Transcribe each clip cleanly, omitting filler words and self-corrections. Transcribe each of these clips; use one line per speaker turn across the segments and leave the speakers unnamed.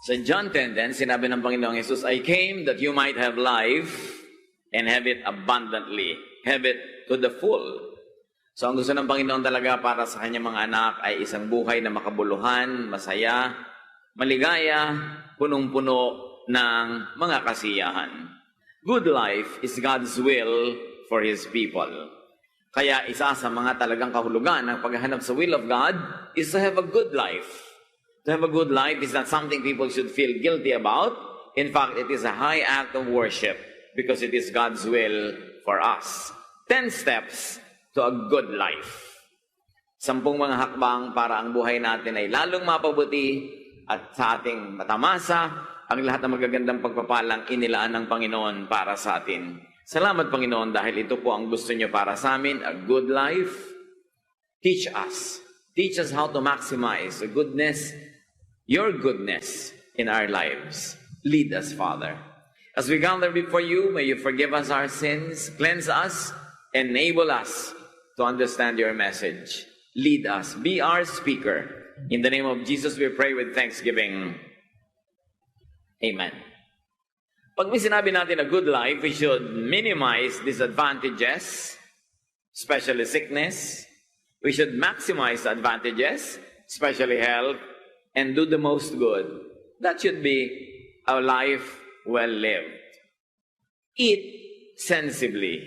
Sa John 10:10, sinabi ng Panginoong Jesus, I came that you might have life and have it abundantly. Have it to the full. So ang gusto ng Panginoon talaga para sa kanyang mga anak ay isang buhay na makabuluhan, masaya, maligaya, punong-puno ng mga kasiyahan. Good life is God's will for His people. Kaya isa sa mga talagang kahulugan ng paghahanap sa will of God is to have a good life. To have a good life is not something people should feel guilty about. In fact, it is a high act of worship because it is God's will for us. 10 steps to a good life. 10 mga hakbang para ang buhay natin ay lalong mapabuti at sa ating matamasa ang lahat ng magagandang pagpapalang inilaan ng Panginoon para sa atin. Salamat, Panginoon, dahil ito po ang gusto niyo para sa amin, a good life. Teach us. Teach us how to maximize the goodness, your goodness in our lives. Lead us, Father. As we gather before you, may you forgive us our sins, cleanse us, enable us to understand your message. Lead us. Be our speaker. In the name of Jesus, we pray with thanksgiving. Amen. Pag may sinabi natin a good life, we should minimize disadvantages, especially sickness. We should maximize the advantages, especially health, and do the most good. That should be a life well lived. Eat sensibly.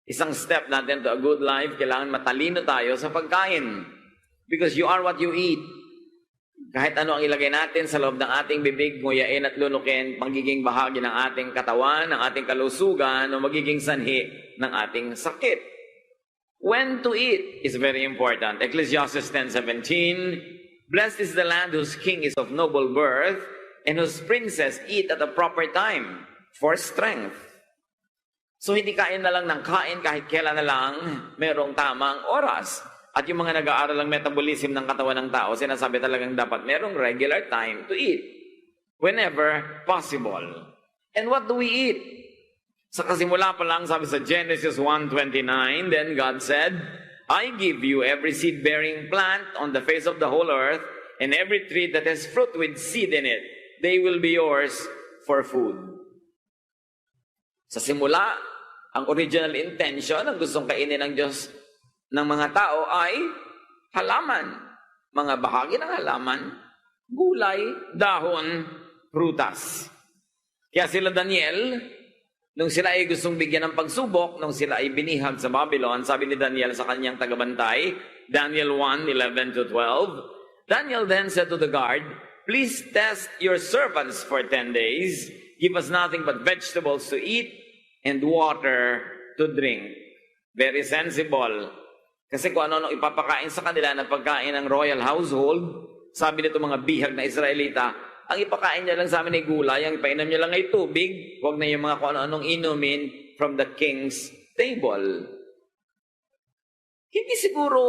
Isang step natin to a good life, kailangan matalino tayo sa pagkain. Because you are what you eat. Kahit ano ang ilagay natin sa loob ng ating bibig, nguyain at lunukin, magiging bahagi ng ating katawan, ng ating kalusugan, o magiging sanhi ng ating sakit. When to eat is very important. Ecclesiastes 10:17, blessed is the land whose king is of noble birth, and whose princes eat at a proper time for strength. So hindi kain na lang ng kain kahit kailan na lang merong tamang oras. At yung mga nag-aaral ng metabolism ng katawan ng tao, sinasabi talagang dapat merong regular time to eat. Whenever possible. And what do we eat? Sa kasimula pa lang, sabi sa Genesis 1:29, then God said, I give you every seed-bearing plant on the face of the whole earth, and every tree that has fruit with seed in it. They will be yours for food. Sa simula, ang original intention, ang gustong kainin ng Diyos ng mga tao ay halaman. Mga bahagi ng halaman, gulay, dahon, prutas. Kaya sila Daniel, nung sila ay gustong bigyan ng pagsubok, nung sila ay binihag sa Babylon, sabi ni Daniel sa kanyang tagabantay, Daniel 1:11-12, Daniel then said to the guard, please test your servants for 10 days. Give us nothing but vegetables to eat and water to drink. Very sensible. Kasi kung ano ipapakain sa kanila ng pagkain ng royal household, sabi nito mga bihag na Israelita, ang ipakain niya lang sa amin ay gulay, ang ipainom niya lang ay tubig, huwag na yung mga kung ano-anong inumin from the king's table. Hindi siguro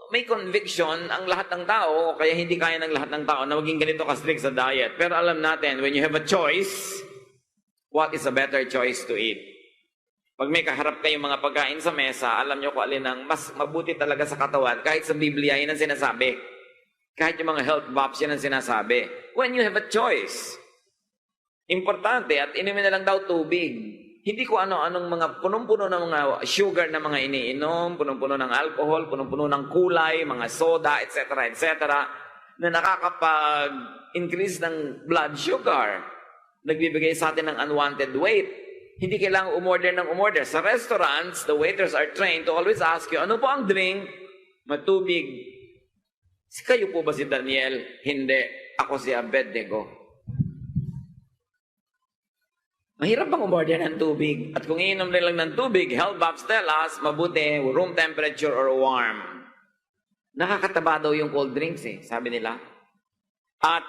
may conviction ang lahat ng tao, kaya hindi kaya ng lahat ng tao na maging ganito ka-strict sa diet. Pero alam natin, when you have a choice, what is a better choice to eat? Pag may kaharap kayong mga pagkain sa mesa, alam nyo kung alin ang mas mabuti talaga sa katawan. Kahit sa Biblia, yun ang sinasabi. Kahit yung mga health buffs, yun ang sinasabi. When you have a choice, importante, at inumin na lang daw tubig. Hindi ko ano-anong mga punong-puno ng mga sugar na mga iniinom, punong-puno ng alcohol, punong-puno ng kulay, mga soda, etc., na nakakapag-increase ng blood sugar. Nagbibigay sa atin ng unwanted weight. Hindi kailangang umorder ng umorder. Sa restaurants, the waiters are trained to always ask you, ano po ang drink? Matubig. Kayo po ba si Daniel? Hindi. Ako si Abednego. Mahirap bang umorder ng tubig? At kung iinom rin lang ng tubig, health buffs tell us, mabuti, room temperature or warm. Nakakataba daw yung cold drinks sabi nila. At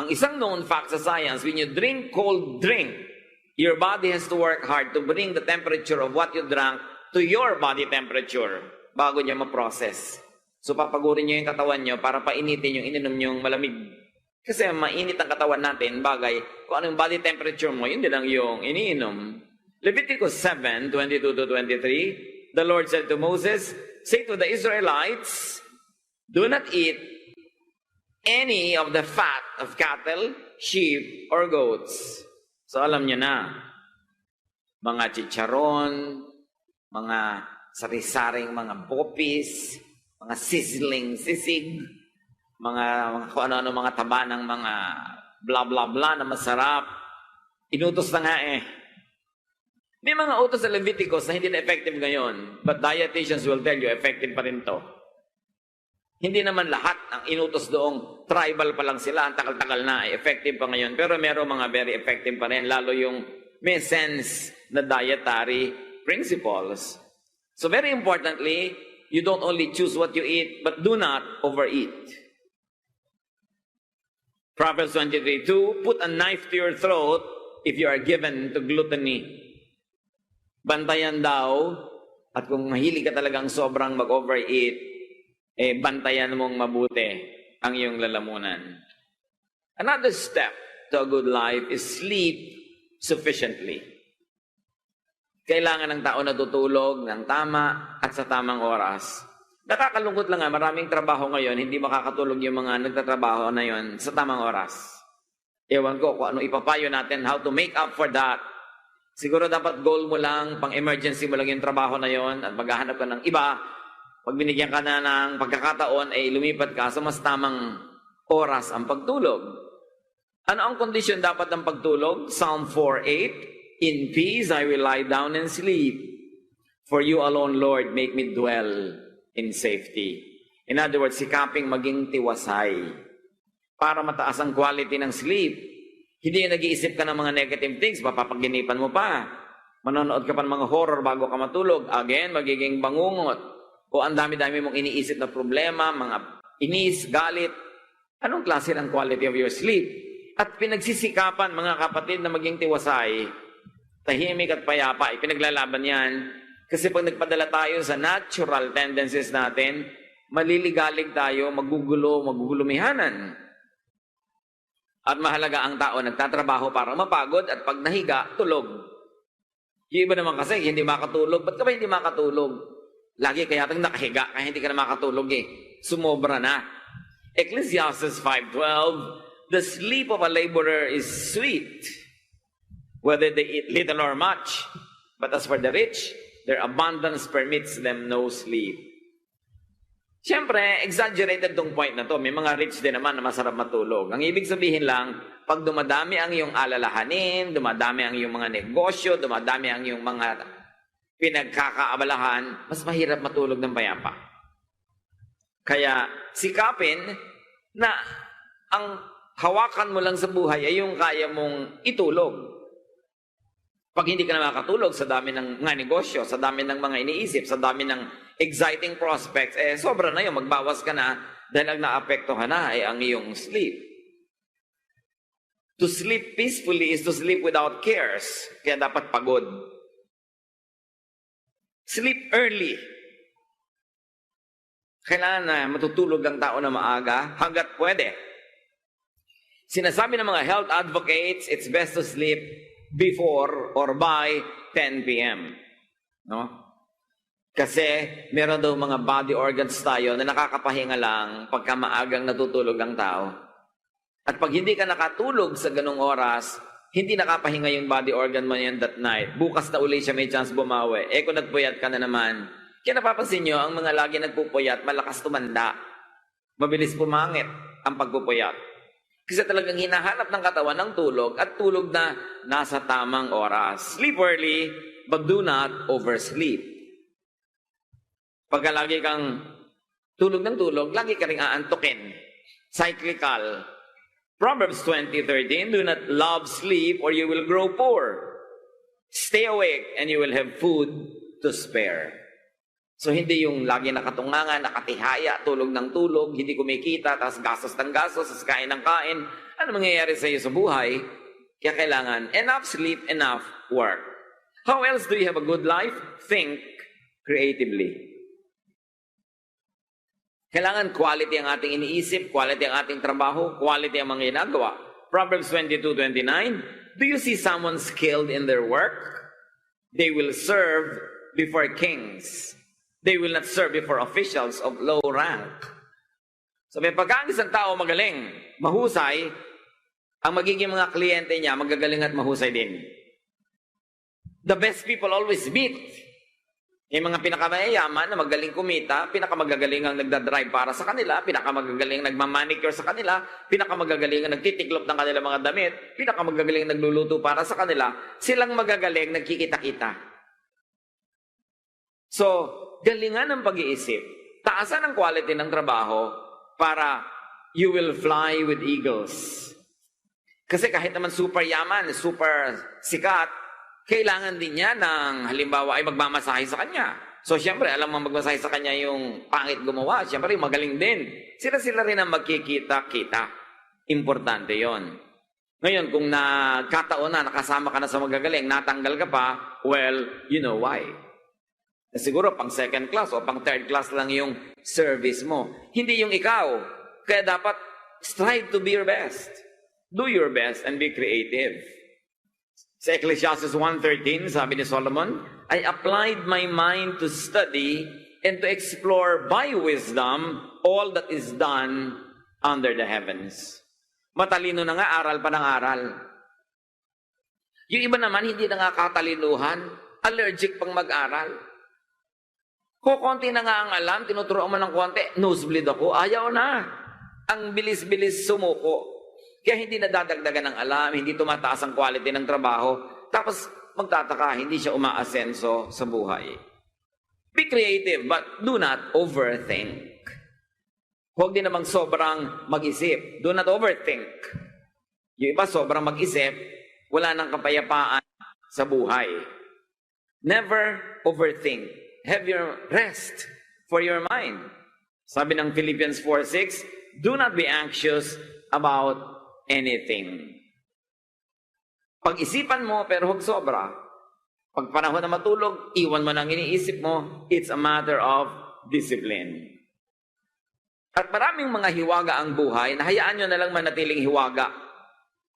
ang isang known fact sa science, when you drink cold drink, your body has to work hard to bring the temperature of what you drank to your body temperature bago niya ma-process. So papagurin niyo yung katawan niyo para painitin yung ininom niyong malamig. Kasi mainit ang katawan natin, bagay, kung ano yung body temperature mo, yun din lang yung iniinom. Leviticus 7:22-23, the Lord said to Moses, say to the Israelites, do not eat any of the fat of cattle, sheep, or goats. So alam nyo na, mga chicharon, mga sari-saring mga bopis, mga sizzling sisig, mga kung ano-ano mga taba ng mga blah blah blah na masarap. Inutos na nga eh. May mga utos sa Leviticus na hindi na effective ngayon, but dietitians will tell you effective pa rin to. Hindi naman lahat ang inutos doong tribal pa lang sila, ang takal-takal na, ay effective pa ngayon. Pero meron mga very effective pa rin, lalo yung may sense na dietary principles. So very importantly, you don't only choose what you eat, but do not overeat. Proverbs 23:2, put a knife to your throat if you are given to gluttony. Bantayan daw, at kung mahilig ka talagang sobrang mag-overeat, bantayan mong mabuti ang iyong lalamunan. Another step to a good life is sleep sufficiently. Kailangan ng tao natutulog ng tama at sa tamang oras. Nakakalungkot lang nga, maraming trabaho ngayon, hindi makakatulog yung mga nagtatrabaho na yon sa tamang oras. Ewan ko kung ano ipapayo natin, how to make up for that. Siguro dapat goal mo lang, pang-emergency mo lang yung trabaho na yon at maghahanap ka ng iba. Pag binigyan ka na ng pagkakataon, ay lumipat ka sa mas tamang oras ang pagtulog. Ano ang kondisyon dapat ng pagtulog? Psalm 4:8, in peace I will lie down and sleep. For you alone, Lord, make me dwell in safety. In other words, sikaping maging tiwasay para mataas ang quality ng sleep. Hindi yung nag-iisip ka ng mga negative things, mapapaginipan mo pa. Manonood ka pa ng mga horror bago ka matulog. Again, magiging bangungot. O ang dami-dami mong iniisip na problema, mga inis, galit. Anong klase ng quality of your sleep? At pinagsisikapan, mga kapatid, na maging tiwasay, tahimik at payapa, ipinaglalaban yan. Kasi pag nagpadala tayo sa natural tendencies natin, maliligalig tayo, magugulumihanan. At mahalaga ang tao nagtatrabaho para mapagod at pag nahiga, tulog. Yung iba naman kasi, hindi makatulog. Ba't ka ba hindi makatulog? Lagi kaya tang nakahiga, kaya hindi ka na makatulog eh. Sumobra na. Ecclesiastes 5:12, the sleep of a laborer is sweet, whether they eat little or much. But as for the rich, their abundance permits them no sleep. Siyempre, exaggerated tong point na to. May mga rich din naman na masarap matulog. Ang ibig sabihin lang, pag dumadami ang iyong alalahanin, dumadami ang iyong mga negosyo, dumadami ang iyong mga pinagkakaabalahan, mas mahirap matulog ng payapa. Kaya sikapin na ang hawakan mo lang sa buhay ay yung kaya mong itulog. Pag hindi ka na makatulog sa dami ng mga negosyo, sa dami ng mga iniisip, sa dami ng exciting prospects, sobra na yun, magbawas ka na dahil ang naapektuhan na ay ang iyong sleep. To sleep peacefully is to sleep without cares. Kaya dapat pagod. Sleep early. Kailangan na matutulog ang tao na maaga hanggat pwede. Sinasabi ng mga health advocates, it's best to sleep before or by 10 p.m. No? Kasi meron daw mga body organs tayo na nakakapahinga lang pagka maagang natutulog ang tao. At pag hindi ka nakatulog sa ganung oras, hindi nakapahinga yung body organ mo yan that night. Bukas na uli siya may chance bumawi. Kung nagpuyat ka na naman, kaya napapansin nyo, ang mga lagi nagpupuyat, malakas tumanda. Mabilis pumangit ang pagpupuyat. Kasi talagang hinahanap ng katawan ng tulog at tulog na nasa tamang oras. Sleep early, but do not oversleep. Pagka lagi kang tulog ng tulog, lagi ka rin aantukin. Cyclical. Proverbs 20:13, do not love sleep or you will grow poor. Stay awake and you will have food to spare. So hindi yung lagi nakatungangan, nakatihaya, tulog ng tulog, hindi kumikita, tapos gastos ng gastos, tapos kain ng kain. Ano mangyayari sa iyo sa buhay? Kaya kailangan enough sleep, enough work. How else do you have a good life? Think creatively. Kailangan quality ang ating iniisip, quality ang ating trabaho, quality ang mga ginagawa. Proverbs 22:29, do you see someone skilled in their work? They will serve before kings. They will not serve before officials of low rank. Sabi, pagka ang isang tao magaling, mahusay, ang magiging mga kliyente niya, magagaling at mahusay din. The best people always beat. Yung mga pinakamayayaman na magaling kumita, pinakamagagaling ang nagdadrive para sa kanila, pinakamagagaling ang nagmamanicure sa kanila, pinakamagagaling ang nagtitiklop ng kanilang mga damit, pinakamagagaling ang nagluluto para sa kanila, silang magagaling nagkikita-kita. So, galingan ng pag-iisip, taasan ang quality ng trabaho para you will fly with eagles. Kasi kahit naman super yaman, super sikat, kailangan din niya ng halimbawa ay magmamasahe sa kanya. So, siyempre, alam mo magmasahe sa kanya yung pangit gumawa. Siyempre, magaling din. Sila rin ang magkikita-kita. Importante yon. Ngayon, kung nagkataon na, nakasama ka na sa magagaling, natanggal ka pa, well, you know why. Siguro, pang second class o pang third class lang yung service mo. Hindi yung ikaw. Kaya dapat strive to be your best. Do your best and be creative. Sa Ecclesiastes 1:13, sabi ni Solomon, I applied my mind to study and to explore by wisdom all that is done under the heavens. Matalino na nga, aral pa ng aral. Yung iba naman, hindi na nga katalinuhan, allergic pang mag-aral. Konti na nga ang alam, tinuturoan mo ng konti, nosebleed ako, ayaw na. Ang bilis-bilis sumuko. Kaya hindi nadadagdagan ng alam, hindi tumataas ang quality ng trabaho, tapos magtataka, hindi siya umaasenso sa buhay. Be creative, but do not overthink. Huwag din namang sobrang mag-isip. Do not overthink. Yung iba sobrang mag-isip, wala nang kapayapaan sa buhay. Never overthink. Have your rest for your mind. Sabi ng Philippians 4:6, do not be anxious about anything. Pag-isipan mo, pero huwag sobra. Pag panahon na matulog, iwan mo nang iniisip mo, it's a matter of discipline. At maraming mga hiwaga ang buhay, nahayaan nyo na lang manatiling hiwaga.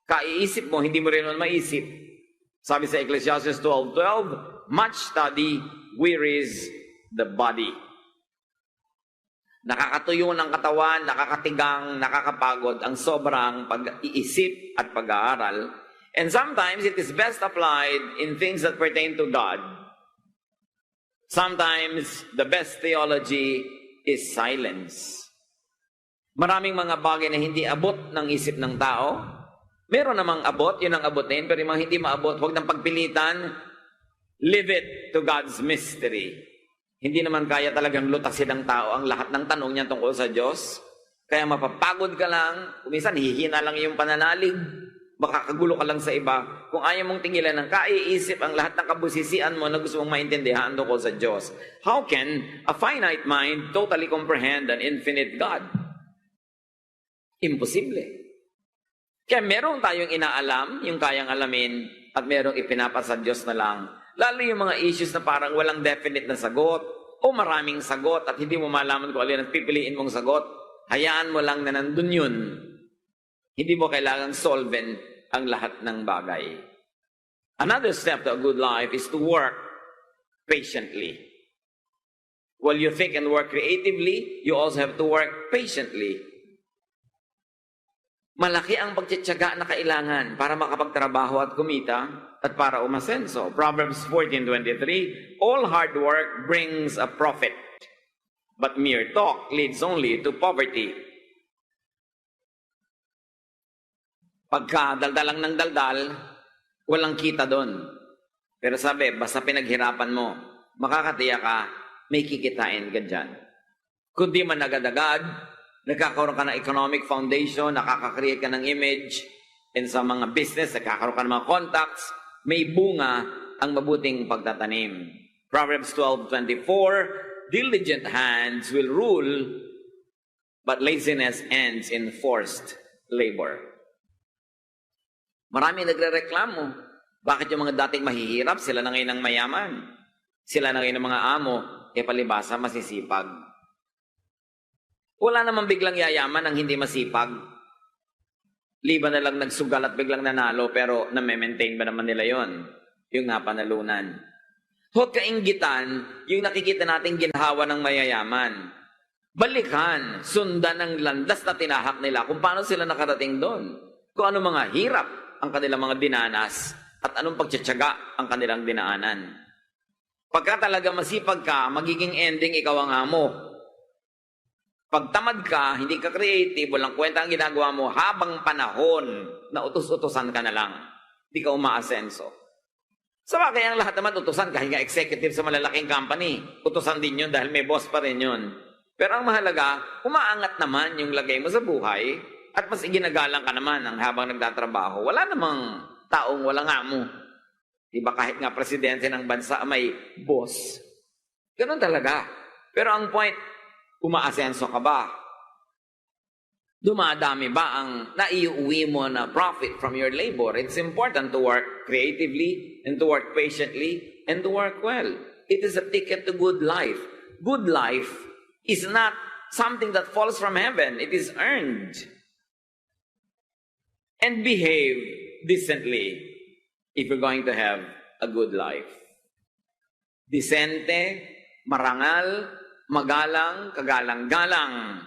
Kaiisip mo, hindi mo rin naman maisip. Sabi sa Ecclesiastes 12:12, much study wearies the body. Nakakatuyo ng katawan, nakakatigang, nakakapagod ang sobrang pag-iisip at pag-aaral. And sometimes it is best applied in things that pertain to God. Sometimes the best theology is silence. Maraming mga bagay na hindi abot ng isip ng tao. Meron namang abot, yun ang abutin, pero yung mga hindi maabot, huwag nang pagpilitan. Leave it to God's mystery. Hindi naman kaya talagang lutasin ng tao ang lahat ng tanong niya tungkol sa Diyos. Kaya mapapagod ka lang. Minsan, hihina lang yung pananalig. Baka kagulo ka lang sa iba. Kung ayaw mong tingilan ng kaiisip ang lahat ng kabusisian mo na gusto mong maintindihan tungkol sa Diyos. How can a finite mind totally comprehend an infinite God? Imposible. Kaya meron tayong inaalam, yung kayang alamin, at merong ipinapasa Diyos na lang. Lalo yung mga issues na parang walang definite na sagot o maraming sagot at hindi mo malaman kung alin ang pipiliin mong sagot. Hayaan mo lang na nandun yun. Hindi mo kailangang solven ang lahat ng bagay. Another step to a good life is to work patiently. While you think and work creatively, you also have to work patiently. Malaki ang pagtitiyaga na kailangan para makapagtrabaho at kumita at para umasenso. Proverbs 14:23, all hard work brings a profit, but mere talk leads only to poverty. Pagka daldal lang ng daldal, walang kita doon. Pero sabi, basta pinaghirapan mo, makakatiya ka, may kikitain ka dyan. Kundi man agad-agad, nagkakaroon ka ng economic foundation, nakaka-create ka ng image, and sa mga business, nagkakaroon ka ng mga contacts, may bunga ang mabuting pagtatanim. Proverbs 12:24, diligent hands will rule, but laziness ends in forced labor. Marami nagre-reklamo. Bakit yung mga dating mahihirap, sila na ngayon ang mayaman? Sila na ngayon ang mga amo, palibasa masisipag. Wala namang biglang yayaman ang hindi masipag. Liban na lang nagsugal at biglang nanalo, pero na-maintain ba naman nila yon? Yung napanalunan. Huwag kainggitan yung nakikita nating ginhawa ng mayayaman. balikan, sundan ang landas na tinahak nila kung paano sila nakarating doon. Kung ano mga hirap ang kanilang mga dinanas at anong pagtsatsaga ang kanilang dinaanan. Pagka talaga masipag ka, magiging ending ikaw ang amo. Pag tamad ka, hindi ka creative, walang kwenta ang ginagawa mo, habang panahon na utos-utosan ka na lang. Hindi ka umaasenso. Sa bagay, ang lahat naman utosan, kahit nga executive sa malalaking company, utosan din yun dahil may boss pa rin yun. Pero ang mahalaga, umaangat naman yung lagay mo sa buhay at mas iginagalang ka naman ang habang nagtatrabaho. Wala namang taong walang amo. Diba kahit nga presidente ng bansa may boss. Ganun talaga. Pero ang point, umaasenso ka ba? Dumadami ba ang naiuwi mo na profit from your labor? It's important to work creatively and to work patiently and to work well. It is a ticket to good life. Good life is not something that falls from heaven. It is earned. And behave decently if you're going to have a good life. Decente, marangal, magalang, kagalang-galang.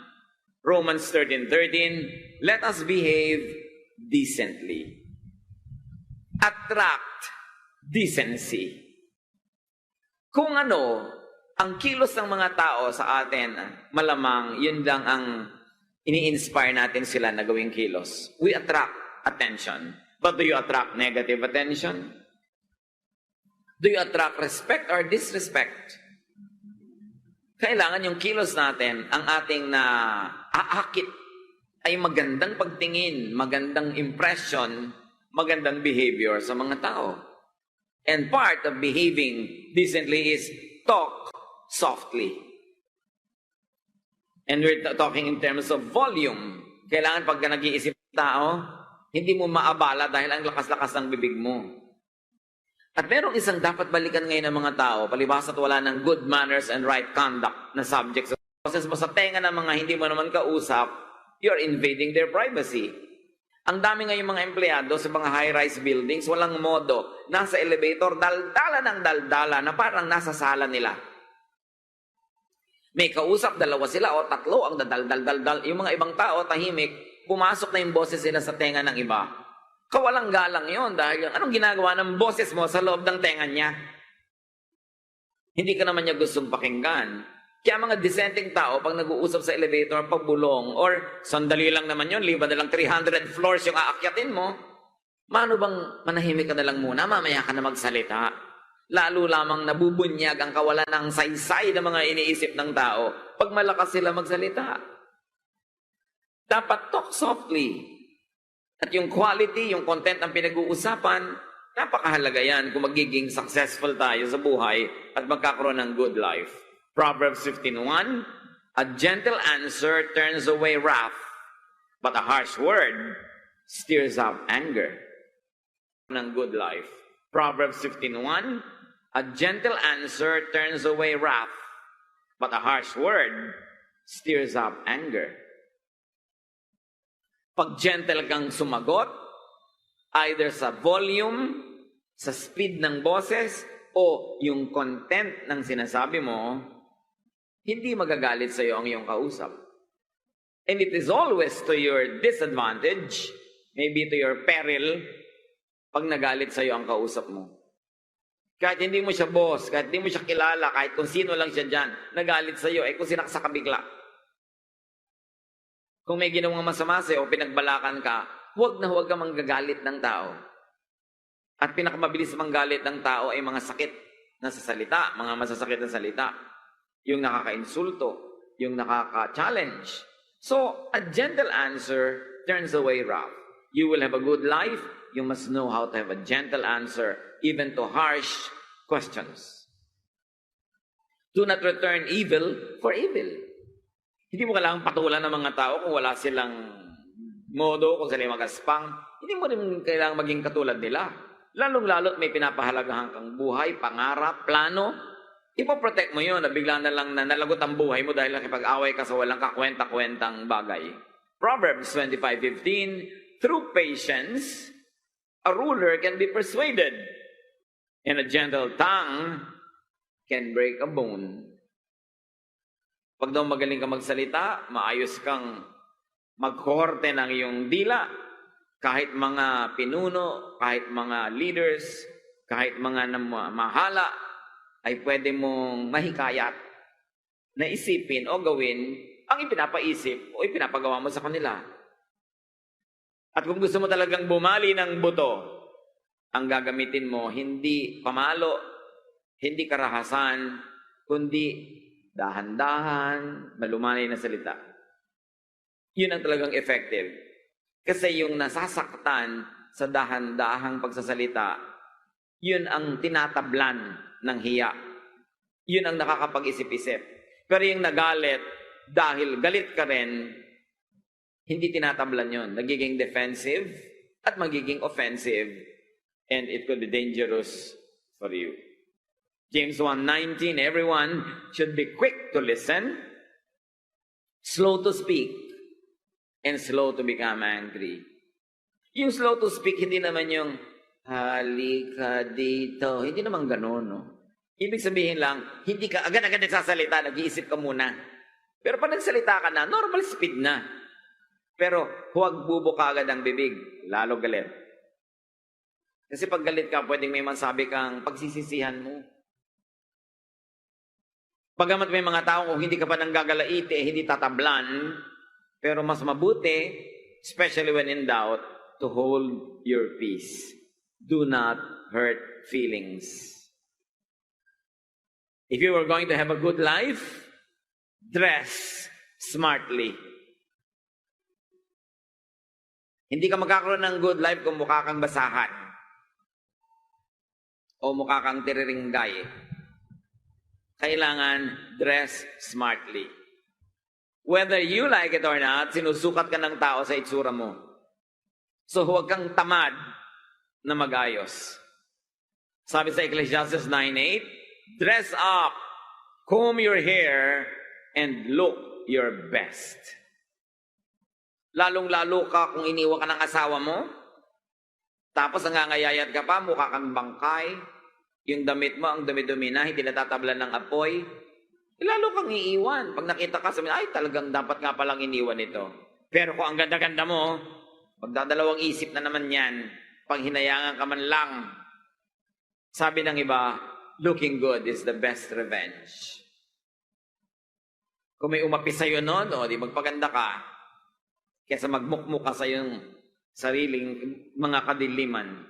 Romans 13:13, let us behave decently. Attract decency. Kung ano, ang kilos ng mga tao sa atin, malamang yun lang ang ini-inspire natin sila na gawing kilos. We attract attention. But do you attract negative attention? Do you attract respect or disrespect? Kailangan yung kilos natin, ang ating aakit ay magandang pagtingin, magandang impression, magandang behavior sa mga tao. And part of behaving decently is talk softly. And we're talking in terms of volume. Kailangan pag nag-iisip tao, hindi mo maabala dahil ang lakas-lakas ng bibig mo. At merong isang dapat balikan ngayon ng mga tao, palibhas at wala ng good manners and right conduct na subjects. Boses mo sa tenga ng mga hindi mo naman kausap, you're invading their privacy. Ang dami ngayon mga empleyado sa mga high-rise buildings, walang modo. Nasa elevator, daldala ng daldala na parang nasa sala nila. May kausap, dalawa sila o tatlo ang dadal-dal-dal. Yung mga ibang tao, tahimik, pumasok na yung boses sila sa tenga ng iba. Kawalang galang yon dahil anong ginagawa ng boses mo sa loob ng tenga niya? Hindi ka naman niya gustong pakinggan. Kaya mga dissenting tao, pag nag-uusap sa elevator, pagbulong, or sandali lang naman yun, liba na lang 300 floors yung aakyatin mo, mano bang manahimik ka na lang muna, mamaya ka na magsalita? Lalo lamang nabubunyag ang kawalan ng saysay ng mga iniisip ng tao pag malakas sila magsalita. Dapat talk softly. At yung quality, yung content ang pinag-uusapan, napakahalaga yan kung magiging successful tayo sa buhay at magkakaroon ng good life. Proverbs 15:1, a gentle answer turns away wrath, but a harsh word stirs up anger. Ng good life. Proverbs 15:1, a gentle answer turns away wrath, but a harsh word stirs up anger. Pag gentle kang sumagot, either sa volume, sa speed ng boses, o yung content ng sinasabi mo, hindi magagalit sa iyo ang iyong kausap. And it is always to your disadvantage, maybe to your peril, pag nagalit sa iyo ang kausap mo. Kahit hindi mo siya boss, kahit hindi mo siya kilala, kahit kung sino lang siya dyan, nagalit sa iyo, kung sinaksa ka bigla. Kung may ginawang masama sa'yo o pinagbalakan ka, huwag na huwag ka manggagalit ng tao. At pinakamabilis manggalit ng tao ay mga sakit na sa salita, mga masasakit na salita. Yung nakaka-insulto, yung nakaka-challenge. So, a gentle answer turns away wrath. You will have a good life. You must know how to have a gentle answer, even to harsh questions. Do not return evil for evil. Hindi mo kailangang patulan ng mga tao kung wala silang modo, kung sila magaspang. Hindi mo rin kailangang maging katulad nila. Lalong-lalot may pinapahalagahan kang buhay, pangarap, plano. Ipoprotect mo yun na bigla na lang na nalagot ang buhay mo dahil nakipag-away ka sa walang kakwenta-kwentang bagay. Proverbs 25:15, through patience, a ruler can be persuaded, and a gentle tongue can break a bone. Pag daw magaling ka magsalita, maayos kang magkohorte ng iyong dila, kahit mga pinuno, kahit mga leaders, kahit mga mahala, ay pwede mong mahikayat na isipin o gawin ang ipinapaisip o ipinapagawa mo sa kanila. At kung gusto mo talagang bumali ng buto, ang gagamitin mo, hindi pamalo, hindi karahasan, kundi dahan-dahan, malumanay na salita. Yun ang talagang effective. Kasi yung nasasaktan sa dahan-dahang pagsasalita, yun ang tinatablan ng hiya. Yun ang nakakapag-isip-isip. Pero yung nagalit, dahil galit ka rin, hindi tinatablan yun. Nagiging defensive at magiging offensive, and it could be dangerous for you. James 1:19, everyone should be quick to listen, slow to speak, and slow to become angry. Yung slow to speak, hindi naman yung halika dito. Hindi naman ganun, no? Ibig sabihin lang, hindi ka agad-agad nagsasalita, nag-iisip ka muna. Pero pag nagsalita ka na, normal speed na. Pero huwag bubuka agad ang bibig, lalo galit. Kasi pag galit ka, pwedeng may masabi kang pagsisisihan mo. Pagamat may mga tao kung hindi ka pa nanggagalaite, hindi tatablan, pero mas mabuti, especially when in doubt, to hold your peace. Do not hurt feelings. If you are going to have a good life, dress smartly. Hindi ka magkakaroon ng good life kung mukha kang basahan o mukha kang tiriringgay. Kailangan dress smartly. Whether you like it or not, sinusukat ka ng tao sa itsura mo. So huwag kang tamad na magayos. Sabi sa Ecclesiastes 9:8, dress up, comb your hair, and look your best. Lalong-lalo ka kung iniwan ka ng asawa mo, tapos nangangayayat ka pa, mukha kang bangkay, yung damit mo, ang dumi-dumi na, hindi natatablan ng apoy, lalo kang iiwan. Pag nakita ka, sabi, ay, talagang dapat nga palang iniwan ito. Pero kung ang ganda-ganda mo, magdadalawang isip na naman yan, pag hinayangan ka man lang. Sabi ng iba, looking good is the best revenge. Kung may umapi sa'yo noon, di magpaganda ka, kaysa magmukmuk ka sa iyong sariling mga kadiliman.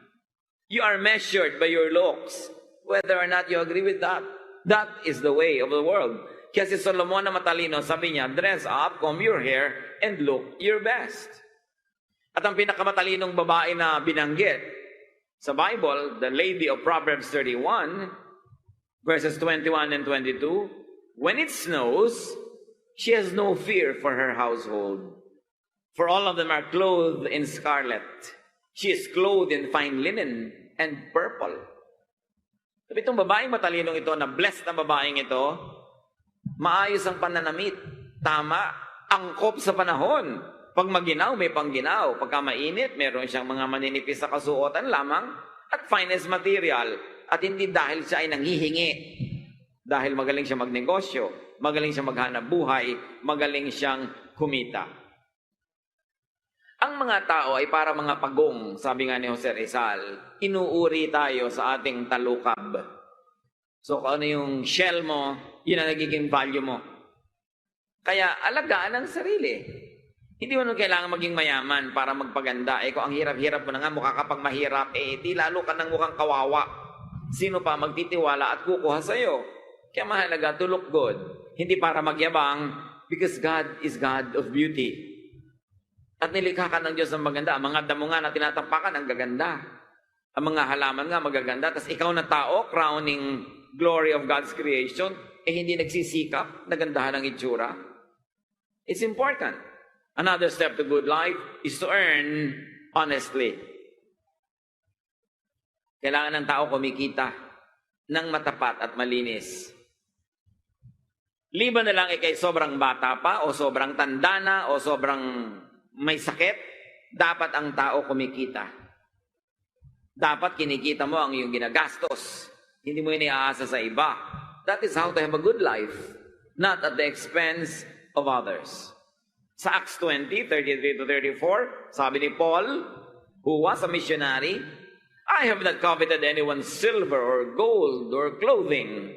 You are measured by your looks, whether or not you agree with that. That is the way of the world. Kaya si Solomon na matalino, sabi niya, dress up, comb your hair, and look your best. At ang pinakamatalinong babae na binanggit sa Bible, the lady of Proverbs 31, verses 21 and 22, when it snows, she has no fear for her household. For all of them are clothed in scarlet. She is clothed in fine linen and purple. Sabi itong babaeng matalinong ito, na blessed na babaeng ito, maayos ang pananamit. Tama, angkop sa panahon. Pag maginaw, may pangginaw. Pagka mainit, meron siyang mga maninipis sa kasuotan lamang at finest material. At hindi dahil siya ay nanghihingi. Dahil magaling siya magnegosyo, magaling siya maghanap buhay, magaling siyang kumita. Ang mga tao ay para mga pagong, sabi nga ni Jose Rizal, inuuri tayo sa ating talukab. So kung ano yung shell mo, yun ang nagiging value mo. Kaya alagaan ang sarili. Hindi mo kailangan maging mayaman para magpaganda. Kung ang hirap-hirap mo na nga, mukha ka pang mahirap, di lalo ka ng mukhang kawawa. Sino pa magtitiwala at kukuha sa'yo? Kaya mahalaga to look good. Hindi para magyabang, because God is God of beauty. At nilikha ka ng Diyos ng maganda. Ang mga damo nga na tinatapakan, ang gaganda. Ang mga halaman nga magaganda. Tapos ikaw na tao, crowning glory of God's creation, hindi nagsisikap, nagandahan ang itsura. It's important. Another step to good life is to earn honestly. Kailangan ng tao kumikita ng matapat at malinis. Liban na lang kay sobrang bata pa, o sobrang tanda na, o sobrang may sakit, dapat ang tao kumikita. Dapat kinikita mo ang iyong ginagastos. Hindi mo iniaasa sa iba. That is how to have a good life. not at the expense of others. Sa Acts 20:33-34, sabi ni Paul, who was a missionary, I have not coveted anyone's silver or gold or clothing.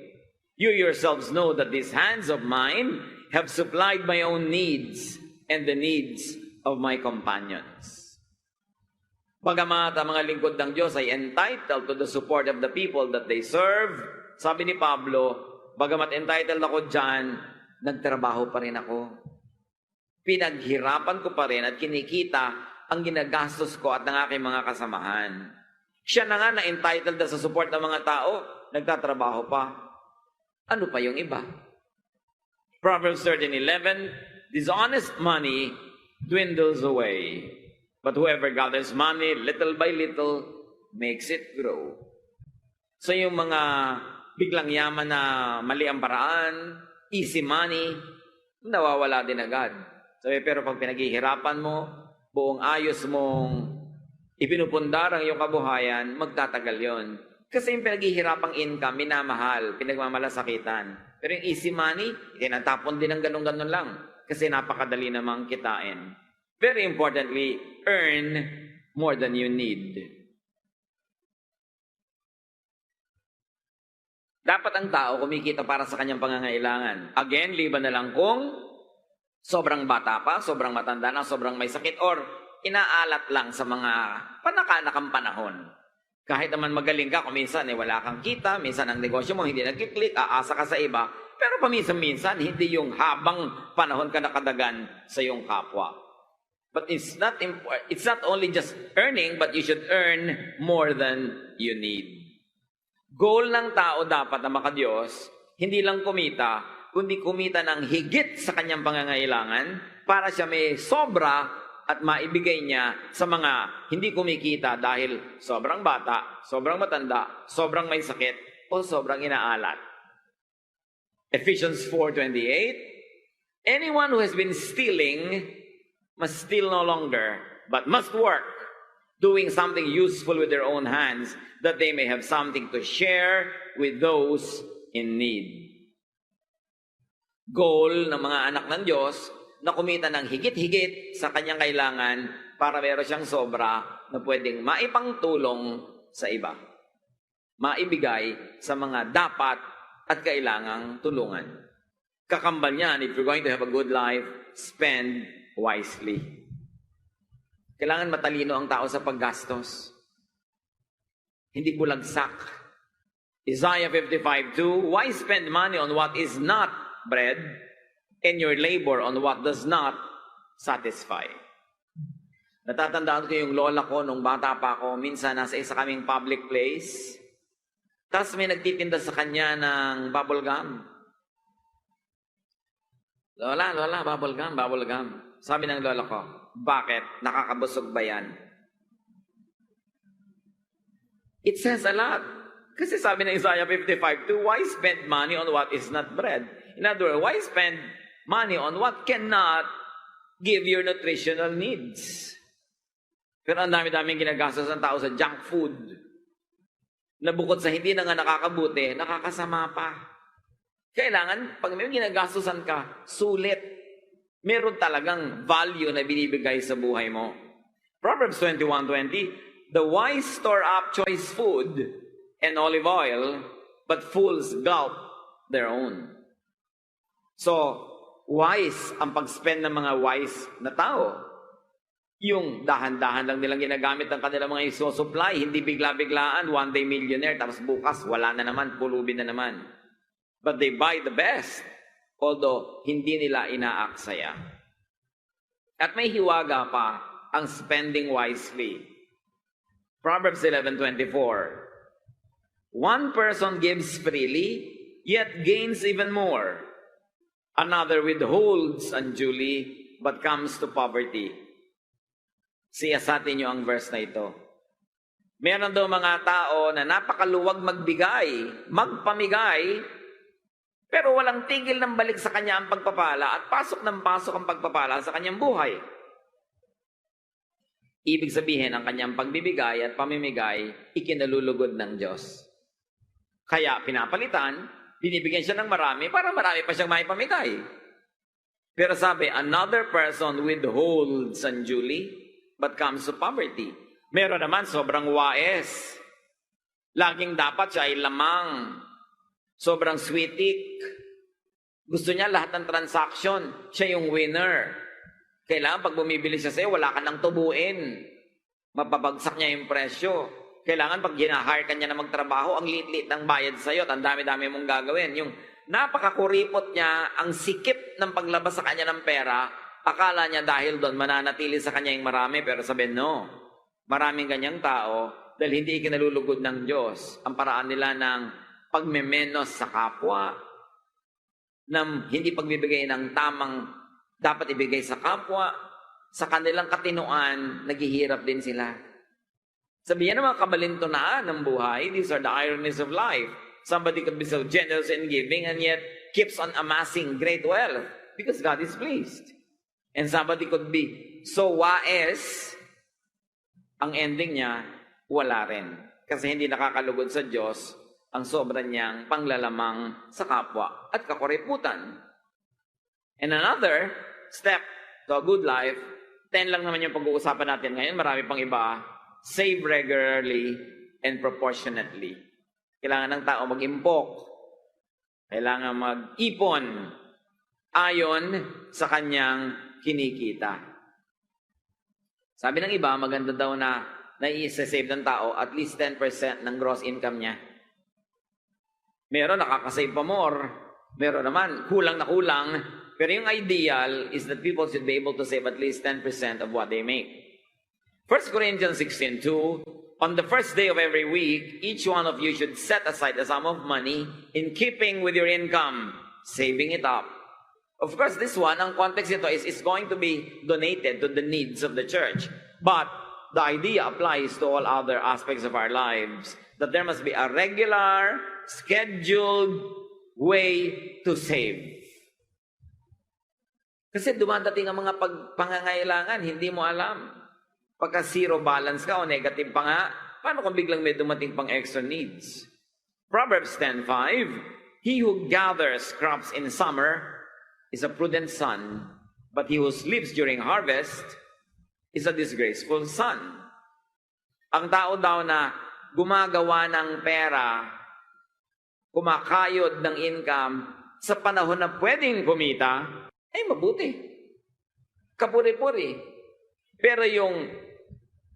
You yourselves know that these hands of mine have supplied my own needs and the needs of my companions. Bagamat ang mga lingkod ng Diyos ay entitled to the support of the people that they serve, sabi ni Pablo, bagamat entitled ako dyan, nagtrabaho pa rin ako. Pinaghirapan ko pa rin at kinikita ang ginagastos ko at ng aking mga kasamahan. Siya na nga na entitled na sa support ng mga tao, nagtatrabaho pa. Ano pa yung iba? Proverbs 13:11, dishonest money dwindles away, but whoever gathers money little by little makes it grow. So yung mga biglang yaman na mali ang paraan, easy money, nawawala din agad. Pero pag pinaghihirapan mo, buong ayos mong ipinupundar ang iyong kabuhayan, magtatagal yon. Kasi yung pinaghihirapang income, minamahal, pinagmamalasakitan. Pero yung easy money, tinatapon din ng ganun-ganun lang. Kasi napakadali namang kitain. Very importantly, earn more than you need. Dapat ang tao kumikita para sa kanyang pangangailangan. Again, liban na lang kung sobrang bata pa, sobrang matanda na, sobrang may sakit, or inaalat lang sa mga panakanakang panahon. Kahit naman magaling ka, kung minsan wala kang kita, minsan ang negosyo mo hindi nag-click, aasa ka sa iba, pero paminsan-minsan, hindi yung habang panahon ka nakadagan sa iyong kapwa. But it's not only just earning, but you should earn more than you need. Goal ng tao dapat na makadiyos, hindi lang kumita, kundi kumita ng higit sa kanyang pangangailangan para siya may sobra at maibigay niya sa mga hindi kumikita dahil sobrang bata, sobrang matanda, sobrang may sakit, o sobrang inaalat. Ephesians 4:28, anyone who has been stealing must steal no longer, but must work, doing something useful with their own hands, that they may have something to share with those in need. Goal ng mga anak ng Diyos na kumita ng higit-higit sa kanyang kailangan para meron siyang sobra na pwedeng maipangtulong sa iba. Maibigay sa mga dapat at kailangang tulungan. Kakambal niyan, if you're going to have a good life, spend wisely. Kailangan matalino ang tao sa paggastos. Hindi bulagsak. Isaiah 55:2, why spend money on what is not bread, and your labor on what does not satisfy? Natatandaan ko yung lola ko nung bata pa ako, minsan nasa isa kaming public place, tapos may nagtitinda sa kanya ng bubble gum. Lola, bubble gum. Sabi ng lola ko, bakit? Nakakabusog ba yan? It says a lot. Kasi sabi ng Isaiah 55:2, why spend money on what is not bread? In other words, why spend money on what cannot give your nutritional needs? Pero ang dami-daming ginagastos ng tao sa junk food na bukod sa hindi na nga nakakabuti, nakakasama pa. Kailangan, pag may ginagastosan ka, sulit. Meron talagang value na binibigay sa buhay mo. Proverbs 21:20, the wise store up choice food and olive oil, but fools gulp their own. So, wise ang pag-spend ng mga wise na tao. Yung dahan-dahan lang nilang ginagamit ang kanilang mga isosupply, hindi bigla-biglaan, one day millionaire, tapos bukas wala na naman, pulubin na naman. But they buy the best, although hindi nila inaaksaya. At may hiwaga pa ang spending wisely. Proverbs 11:24, one person gives freely, yet gains even more. Another withholds unduly, but comes to poverty. Siyasatin niyo ang verse na ito. Meron daw mga tao na napakaluwag magbigay, magpamigay, pero walang tigil ng balik sa kanya ang pagpapala at pasok ng pasok ang pagpapala sa kanyang buhay. Ibig sabihin, ang kanyang pagbibigay at pamimigay, ikinalulugod ng Diyos. Kaya pinapalitan Binibigyan siya ng marami para marami pa siyang maipamigay. Pero sabi, another person withholds unduly but comes to poverty. Meron naman sobrang wais. Laging dapat siya ay lamang. Sobrang sweetik. Gusto niya lahat ng transaction. Siya yung winner. Kailangan pag bumibili siya sa'yo, wala ka nang tubuin. Mapabagsak niya yung presyo. Kailangan pag ginahire ka niya na magtrabaho, ang liit-liit ng bayad sa'yo at ang dami-dami mong gagawin. Yung napakakuripot niya, ang sikip ng paglabas sa kanya ng pera, akala niya dahil doon mananatili sa kanya yung marami, pero sabihin, no. Maraming ganyang tao dahil hindi ikinalulugod ng Diyos. Ang paraan nila ng pagmemenos sa kapwa, ng hindi pagbibigay ng tamang dapat ibigay sa kapwa, sa kanilang katinuan, naghihirap din sila. Sabihin ng mga kabalintunaan ng buhay, these are the ironies of life. Somebody could be so generous in giving and yet keeps on amassing great wealth because God is pleased. And somebody could be so wais, ang ending niya, wala rin. Kasi hindi nakakalugod sa Diyos ang sobra niyang panglalamang sa kapwa at kakuriputan. And another step to a good life, 10 lang naman yung pag-uusapan natin ngayon, marami pang iba, save regularly and proportionately. Kailangan ng tao mag-impok. Kailangan mag-ipon ayon sa kanyang kinikita. Sabi ng iba, maganda daw na nai-save ng tao at least 10% ng gross income niya. Meron nakakasave pa more. Meron naman, kulang na kulang. Pero yung ideal is that people should be able to save at least 10% of what they make. 1 Corinthians 16:2, on the first day of every week, each one of you should set aside a sum of money in keeping with your income, saving it up. Of course, this one, ang context nito is going to be donated to the needs of the church. But the idea applies to all other aspects of our lives, that there must be a regular, scheduled way to save. Kasi dumadating ang mga pangangailangan, hindi mo alam. Pagka zero balance ka o negative pa nga, paano kung biglang may dumating pang extra needs? Proverbs 10:5, he who gathers crops in summer is a prudent son, but he who sleeps during harvest is a disgraceful son. Ang tao daw na gumagawa ng pera, kumakayod ng income, sa panahon na pwedeng kumita, ay mabuti. Kapuri-puri. Pero yung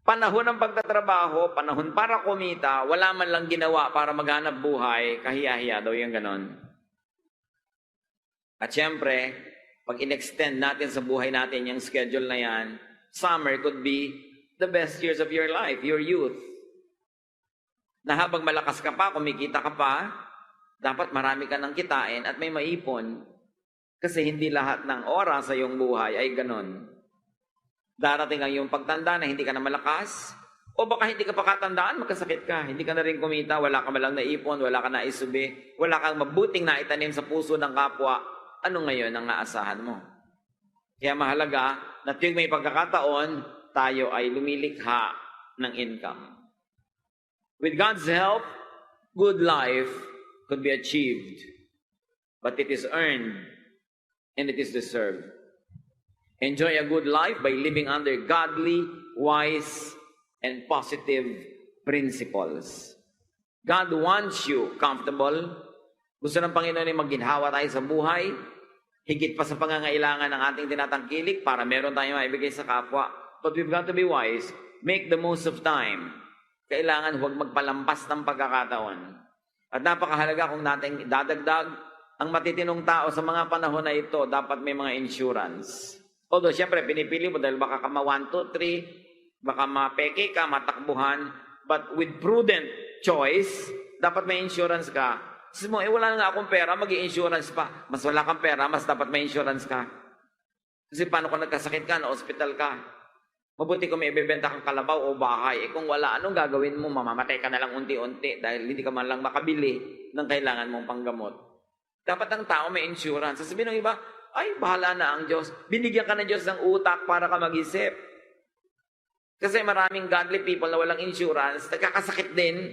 panahon ng pagtatrabaho, panahon para kumita, wala man lang ginawa para maghanap buhay, kahiya-hiya daw yung ganon. At syempre, pag in-extend natin sa buhay natin yung schedule na yan, summer could be the best years of your life, your youth. Na habang malakas ka pa, kumikita ka pa, dapat marami ka nang kitain at may maipon. Kasi hindi lahat ng oras sa iyong buhay ay ganon. Darating ang iyong pagtanda na hindi ka na malakas, o baka hindi ka pa katandaan, magkasakit ka, hindi ka na rin kumita, wala ka malang naipon, wala ka na isubi, wala kang mabuting naitanim sa puso ng kapwa, ano ngayon ang naasahan mo? Kaya mahalaga na tuwing may pagkakataon, tayo ay lumilikha ng income. With God's help, good life could be achieved, but it is earned and it is deserved. Enjoy a good life by living under godly, wise, and positive principles. God wants you comfortable. Gusto ng Panginoon ay magginhawa tayo sa buhay, higit pa sa pangangailangan ng ating tinatangkilik para meron tayong maibigay sa kapwa. But we've got to be wise. Make the most of time. Kailangan huwag magpalampas ng pagkakataon. At napakahalaga kung natin dadagdag, ang matitinong tao sa mga panahon na ito, dapat may mga insurance. Although, siyempre, pinipili mo dahil baka ka ma-1, 2, 3, baka mapeke ka, matakbuhan, but with prudent choice, dapat may insurance ka. Kasi mo, wala na akong pera, mag-i-insurance pa. Mas wala kang pera, mas dapat may insurance ka. Kasi paano kung nagkasakit ka, na-hospital ka? Mabuti kung may ibebenta kang kalabaw o bahay. Kung wala, anong gagawin mo? Mamamatay ka na lang unti-unti dahil hindi ka man lang makabili ng kailangan mong panggamot. Dapat ang tao may insurance. Sasabihin ng iba, ay, bahala na ang Diyos. Binigyan ka ng Diyos ng utak para ka mag-isip. Kasi maraming godly people na walang insurance, nagkakasakit din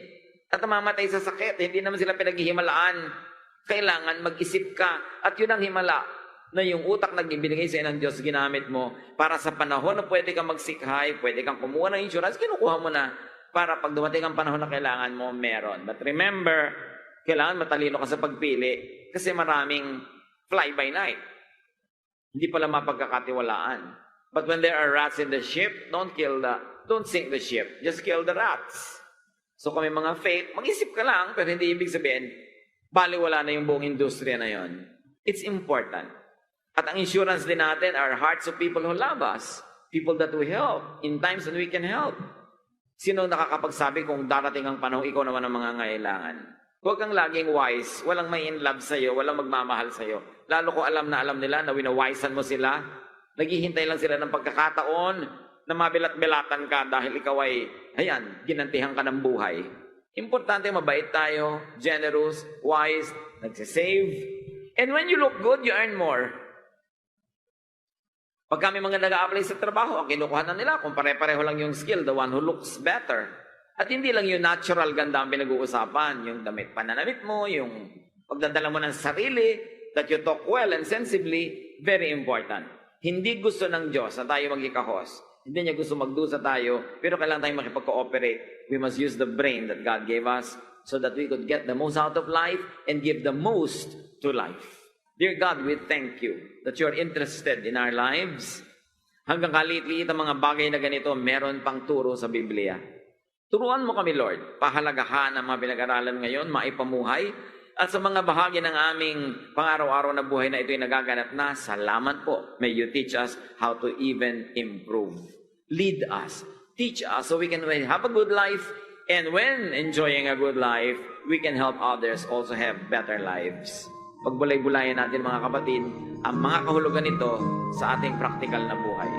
at namamatay sa sakit. Hindi naman sila pinaghihimalaan. Kailangan mag-isip ka. At yun ang himala na yung utak na ibinigay sa ng Diyos, ginamit mo para sa panahon na pwede kang magsikhay, pwede kang kumuha ng insurance, kinukuha mo na para pag dumating ang panahon na kailangan mo, meron. But remember, kailangan matalino ka sa pagpili kasi maraming fly-by-night. Hindi pala mapagkakatiwalaan. But when there are rats in the ship, don't sink the ship. Just kill the rats. So kami mga faith, mag-isip ka lang, pero hindi ibig sabihin, baliwala na yung buong industriya na yon. It's important. At ang insurance din natin are hearts of people who love us. People that we help in times when we can help. Sino nakakapagsabi kung darating ang panahon, ikaw naman ang mga ngailangan? Huwag kang laging wise. Walang may in love sa'yo. Walang magmamahal sa'yo. Lalo kung alam na alam nila na winawisan mo sila. Naghihintay lang sila ng pagkakataon na mabilat-bilatan ka dahil ikaw ay, ginantihan ka ng buhay. Importante, mabait tayo, generous, wise, nagsisave. And when you look good, you earn more. Pag kami mga nag-a-apply sa trabaho, ang kinukuha na nila, kung pare-pareho lang yung skill, the one who looks better. At hindi lang yung natural ganda ang pinag-uusapan, yung damit pananamit mo, yung pagdadala mo ng sarili, that you talk well and sensibly, very important. Hindi gusto ng Diyos na tayo magikahos. Hindi niya gusto magdusa tayo, pero kailangan tayong makipag-cooperate. We must use the brain that God gave us so that we could get the most out of life and give the most to life. Dear God, we thank you that you're interested in our lives. Hanggang kaliit-liit ang mga bagay na ganito, meron pang turo sa Biblia. Turuan mo kami, Lord, pahalagahan ang mga pinag-aralan ngayon, maipamuhay, at sa mga bahagi ng aming pang-araw-araw na buhay na ito'y nagaganap na, salamat po. May you teach us how to even improve. Lead us. Teach us so we can have a good life, and when enjoying a good life, we can help others also have better lives. Pagbulay-bulayan natin mga kapatid, ang mga kahulugan nito sa ating praktikal na buhay.